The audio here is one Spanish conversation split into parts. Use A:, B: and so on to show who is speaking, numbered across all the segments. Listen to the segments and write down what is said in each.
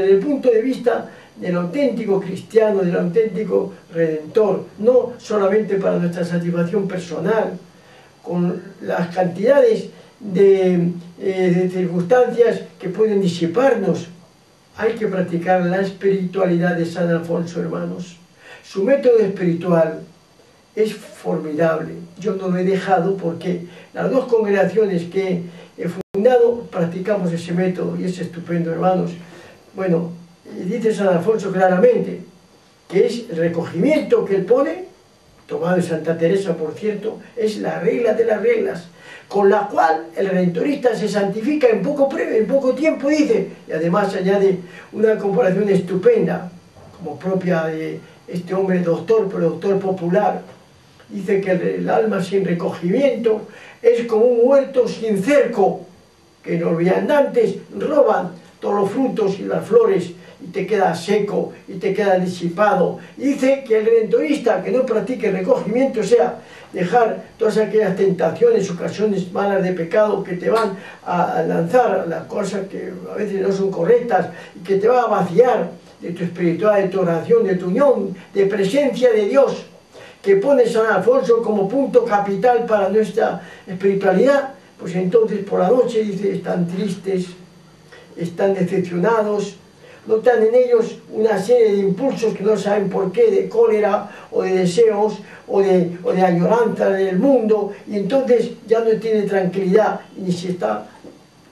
A: desde el punto de vista del auténtico cristiano, del auténtico redentor, no solamente para nuestra satisfacción personal, con las cantidades de circunstancias que pueden disiparnos. Hay que practicar la espiritualidad de San Alfonso, hermanos. Su método espiritual es formidable. Yo no lo he dejado porque las dos congregaciones que he fundado practicamos ese método y es estupendo, hermanos. Bueno, dice San Alfonso claramente que es el recogimiento que él pone, tomado de Santa Teresa, por cierto, es la regla de las reglas, con la cual el redentorista se santifica en poco tiempo, dice, y además añade una comparación estupenda, como propia de este hombre doctor, pero doctor popular. Dice que el alma sin recogimiento es como un huerto sin cerco, que los viandantes roban todos los frutos y las flores, y te queda seco, y te queda disipado. Y dice que el redentorista que no practique el recogimiento, o sea, dejar todas aquellas tentaciones, ocasiones malas de pecado que te van a lanzar las cosas que a veces no son correctas, y que te va a vaciar de tu espiritualidad, de tu oración, de tu unión, de presencia de Dios, que pone San Alfonso como punto capital para nuestra espiritualidad, pues entonces por la noche, dice, están tristes, están decepcionados, notan en ellos una serie de impulsos que no saben por qué, de cólera o de deseos o de añoranza del mundo, y entonces ya no tiene tranquilidad ni se está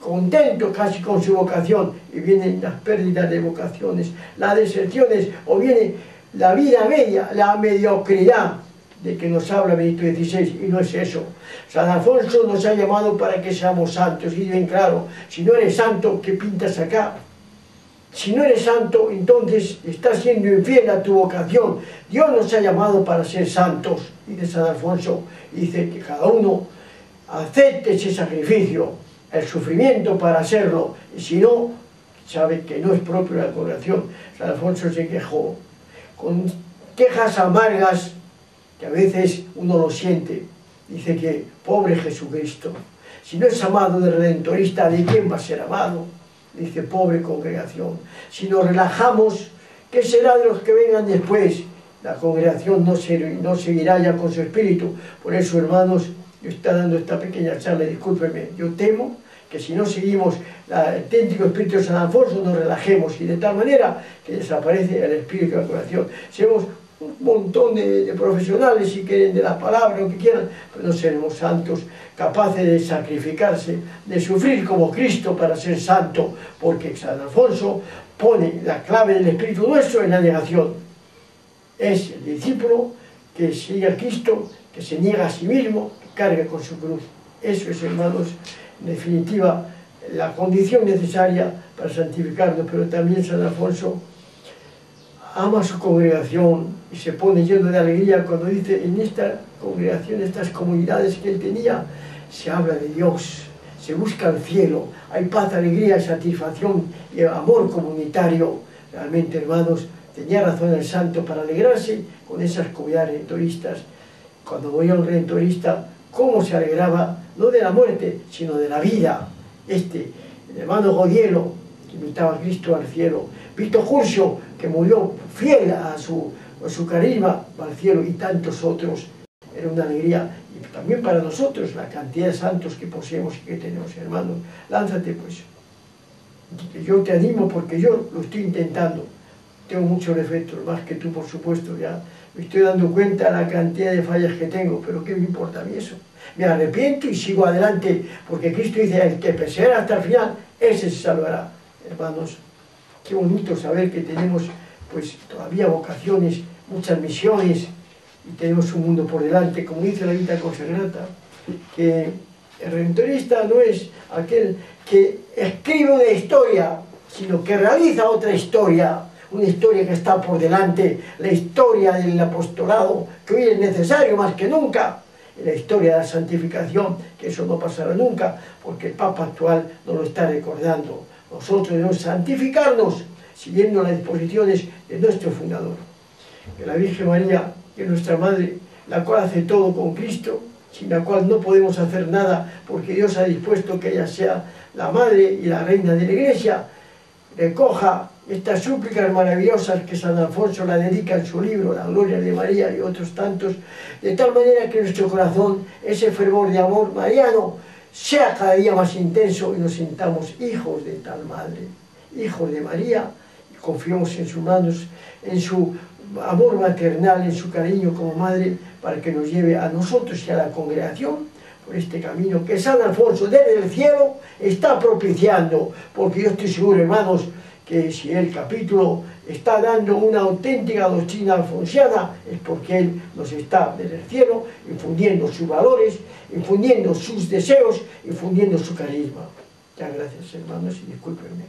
A: contento casi con su vocación, y vienen las pérdidas de vocaciones, las deserciones, o viene la vida media, la mediocridad de que nos habla Benedicto XVI, y no es eso. San Alfonso nos ha llamado para que seamos santos, y bien claro, si no eres santo, ¿qué pintas acá? Si no eres santo, entonces estás siendo infiel a tu vocación. Dios nos ha llamado para ser santos, dice San Alfonso, y dice que cada uno acepte ese sacrificio, el sufrimiento para hacerlo, y si no, sabe que no es propio de la congregación. San Alfonso se quejó con quejas amargas, que a veces uno lo siente. Dice que, pobre Jesucristo, si no es amado de redentorista, ¿de quién va a ser amado? Dice, pobre congregación, si nos relajamos, ¿qué será de los que vengan después? La congregación no seguirá ya con su espíritu. Por eso, hermanos, yo estoy dando esta pequeña charla, discúlpenme, yo temo que si no seguimos el auténtico espíritu de San Alfonso, nos relajemos, y de tal manera que desaparece el espíritu de la congregación. Seremos un montón de profesionales, si quieren, de la palabra, lo que quieran, pero no seremos santos, capaces de sacrificarse, de sufrir como Cristo para ser santo, porque San Alfonso pone la clave del espíritu nuestro en la negación. Es el discípulo que sigue a Cristo, que se niega a sí mismo, que carga con su cruz. Eso es, hermanos, en definitiva, la condición necesaria para santificarnos. Pero también San Alfonso ama a su congregación y se pone lleno de alegría cuando dice, en esta congregación, estas comunidades que él tenía, se habla de Dios, se busca el cielo, hay paz, alegría, satisfacción y amor comunitario. Realmente, hermanos, tenía razón el santo para alegrarse con esas comunidades redentoristas. Cuando voy a un redentorista, cómo se alegraba, no de la muerte, sino de la vida. El hermano Godielo, que invitaba a Cristo al cielo, Vito Curcio, que murió fiel a su carisma al cielo, y tantos otros. Era una alegría, y también para nosotros, la cantidad de santos que poseemos y que tenemos, hermanos. Lánzate, pues. Yo te animo porque yo lo estoy intentando. Tengo muchos defectos, más que tú, por supuesto, ya me estoy dando cuenta de la cantidad de fallas que tengo, pero ¿qué me importa a mí eso? Me arrepiento y sigo adelante, porque Cristo dice, el que persevera hasta el final, ese se salvará. Hermanos, qué bonito saber que tenemos pues todavía vocaciones, muchas misiones, y tenemos un mundo por delante, como dice la Vita Consagrata, que el redentorista no es aquel que escribe una historia, sino que realiza otra historia, una historia que está por delante, la historia del apostolado, que hoy es necesario más que nunca, y la historia de la santificación, que eso no pasará nunca, porque el Papa actual nos lo está recordando. Nosotros debemos santificarnos, siguiendo las disposiciones de nuestro fundador. Que la Virgen María, que es nuestra Madre, la cual hace todo con Cristo, sin la cual no podemos hacer nada, porque Dios ha dispuesto que ella sea la Madre y la Reina de la Iglesia, recoja estas súplicas maravillosas que San Alfonso la dedica en su libro, La Gloria de María y otros tantos, de tal manera que nuestro corazón, ese fervor de amor mariano, sea cada día más intenso y nos sintamos hijos de tal madre, hijos de María, y confiemos en sus manos, en su amor maternal, en su cariño como madre, para que nos lleve a nosotros y a la congregación por este camino que San Alfonso desde el cielo está propiciando, porque yo estoy seguro, hermanos, que si el capítulo está dando una auténtica doctrina alfonsiana, es porque él nos está desde el cielo infundiendo sus valores, infundiendo sus deseos, infundiendo su carisma. Muchas gracias, hermanos, y discúlpenme.